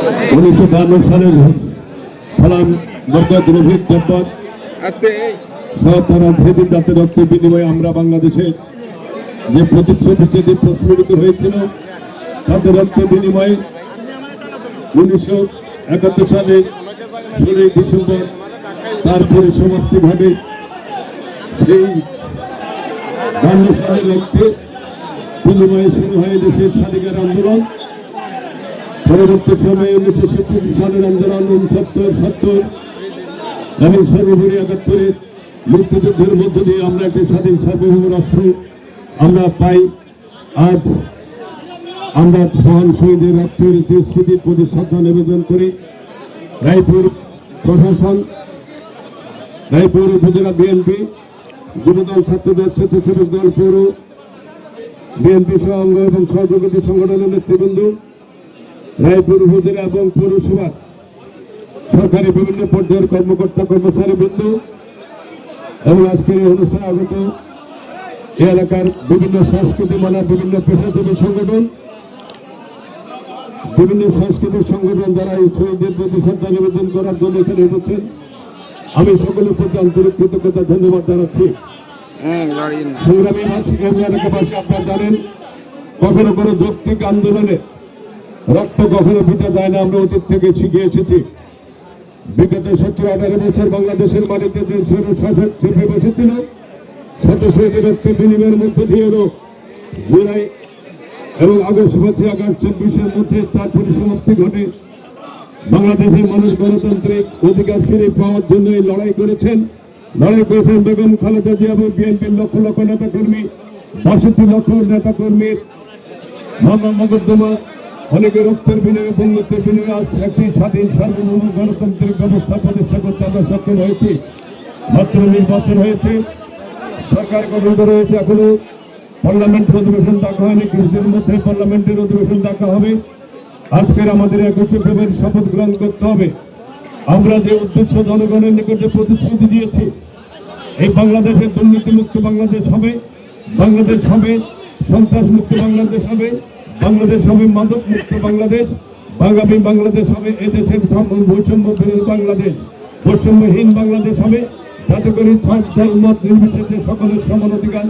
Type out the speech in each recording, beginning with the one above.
1952 সালের সালাম বরকত রফিক জব্বর তারা সেদিন জাতের রক্তের বিনিময়ে আমরা বাংলাদেশে যে প্রতিশ্রুতি যেটি প্রস্ফুটিত হয়েছিল তাদের রক্তের বিনিময়ে 1971 সালের 16 ডিসেম্বর তার পরিসমাপ্তিভাবে সেই 52 সালের রক্তের বিনিময়ে শুরু হয়ে দেশের স্বাধিকার আন্দোলন। পরবর্তী সময়ে 1947 সালের আন্দোলন 69, 70 এবং সর্বোপরি 71-এর মুক্তিযুদ্ধের মধ্য দিয়ে আমরা একটি স্বাধীন সার্বভৌম রাষ্ট্র আমরা পাই। আজ আমরা মহান শহীদের রক্তের যে স্মৃতির প্রতি শ্রদ্ধা নিবেদন করি। রায়পুর প্রশাসন, রায়পুর উপজেলা বিএনপি, যুবদল, ছাত্রদল, স্বেচ্ছাসেবক দল, পৌর বিএনপি সহ অঙ্গ এবং সহযোগী সংগঠনের নেতৃবৃন্দ, রায়পুর উপজেলা এবং পৌরসভার সরকারি বিভিন্ন পর্যায়ের কর্মকর্তা কর্মচারীবৃন্দ এবং আজকের এই অনুষ্ঠানে আগত এই এলাকার বিভিন্ন সংস্কৃতি মানা বিভিন্ন পেশাজীবী সংগঠন, বিভিন্ন সাংস্কৃতিক সংগঠন দ্বারা এই শহীদদের প্রতি শ্রদ্ধা নিবেদন করার জন্য এখানে এসেছেন। আমি সকলের প্রতি আন্তরিক কৃতজ্ঞতা ধন্যবাদ জানাচ্ছি। সংগ্রামী এলাকাবাসী, আপনারা জানেন কখনো কোনো যৌক্তিক আন্দোলনে রক্ত কখনো পিতা যায় না। আমরা অতীত থেকে শিখে এসেছি। বিগত 17-18 বছর বাংলাদেশের মাটিতে যে স্বৈরশাসক চেপে বসেছিল, শত শহীদের রক্তের বিনিময়ের মধ্য দিয়ে জুলাই এবং আগস্ট 24-24-এর মধ্যে তার পরিসমাপ্তি ঘটে। বাংলাদেশের মানুষ গণতান্ত্রিক অধিকার ফিরে পাওয়ার জন্য এই লড়াই করেছেন বেগম খালেদা জিয়া এবং বিএনপির লক্ষ লক্ষ নেতাকর্মী, 62 লক্ষ নেতাকর্মীর মকদ্দমা, অনেকের রক্তের বিনিময়ে বন্ধুত্বের বিনিময়ে আজ একটি স্বাধীন সার্বভৌম গণতান্ত্রিক ব্যবস্থা প্রতিষ্ঠা করতে আমরা সক্ষম হয়েছি। মাত্র নির্বাচন হয়েছে, সরকার গঠন করা হয়েছে, এখনো পার্লামেন্ট অধিবেশন ডাকা হয়নি। কিছুদিনের মধ্যে পার্লামেন্টের অধিবেশন ডাকা হবে। আজকের আমাদের 21শে ফেব্রুয়ারি শপথ গ্রহণ করতে হবে। আমরা যে উদ্দেশ্য জনগণের নিকটে প্রতিশ্রুতি দিয়েছি, এই বাংলাদেশের দুর্নীতিমুক্ত বাংলাদেশ হবে, বাংলাদেশ হবে সন্ত্রাস মুক্ত বাংলাদেশ হবে, বাংলাদেশ হবে মাদক মুক্ত বাংলাদেশ, আগামী বাংলাদেশ হবে এদেশের বৈষম্য বিরোধী বাংলাদেশ, বৈষম্যহীন বাংলাদেশ হবে, যাতে করে মত নির্বিশেষে সকলের সমান অধিকার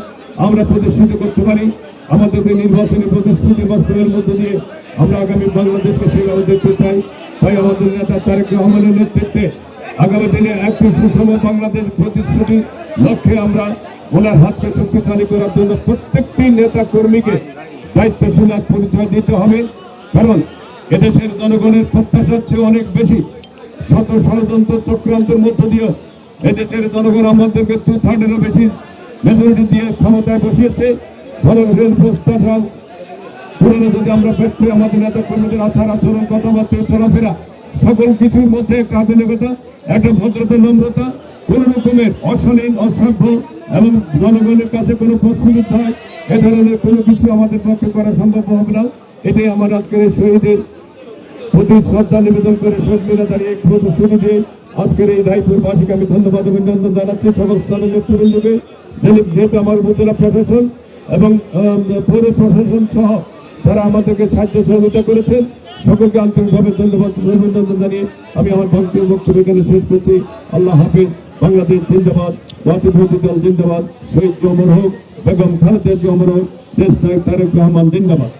আমরা প্রতিষ্ঠিত করতে পারি। আমাদের নির্বাচনী প্রতিশ্রুতি বাস্তবের মধ্য দিয়ে আমরা আগামী বাংলাদেশকে সেভাবে দেখতে চাই। তাই আমাদের নেতা তারেক রহমানের নেতৃত্বে আগামী দিনে একটি সুষম বাংলাদেশ প্রতিশ্রুতি লক্ষ্যে আমরা ওনার হাতকে শক্তিশালী করার জন্য প্রত্যেকটি নেতা কর্মীকে দায়িত্বশীল পরিচয় দিতে হবে। কারণ এদেশের জনগণের প্রত্যাশার চেয়ে অনেক বেশি শত ষড়যন্ত্র চক্রান্তের মধ্য দিয়ে এদেশের জনগণ আমাদেরকে 2/3-এরও বেশি মেজরিটি দিয়ে ক্ষমতায় বসিয়েছে। জনগণের প্রত্যাশা পূরণে যদি আমরা ব্যর্থ, আমাদের নেতা কর্মীদের আচার আচরণ, কথাবার্তা, চলাফেরা সকল কিছুর মধ্যে একটা আধুনিকতা, একটা ভদ্রতা, নম্রতা, কোন রকমের অশালীন, অসভ্য এবং জনগণের কাছে কোনো প্রশ্নবিদ্ধ হয় এ ধরনের কোনো কিছু আমাদের পক্ষে করা সম্ভব হবে না। এটাই আমার আজকের এই শহীদের প্রতি শ্রদ্ধা নিবেদন করে শহীদ মিলে দাঁড়িয়ে প্রতিশ্রুতি দিয়ে আজকের এই রায়পুরবাসীকে আমি ধন্যবাদ অভিনন্দন জানাচ্ছি। সকল স্তরের নেতৃবৃন্দকে, যেহেতু আমার উপজেলা প্রশাসন এবং পৌর প্রশাসন সহ যারা আমাদেরকে সাহায্য সহযোগিতা করেছেন, সকলকে আন্তরিকভাবে ধন্যবাদ অভিনন্দন জানিয়ে আমি আমার বক্তব্য এখানে শেষ করছি। আল্লাহ হাফিজ। বাংলাদেশ জিন্দাবাদ, জাতীয়তাবাদী দল জিন্দাবাদ, শহীদ অমর হোক, বেগম খালেদা জিয়া অমর হোক, দেশ নায়ক তারেক রহমান জিন্দাবাদ।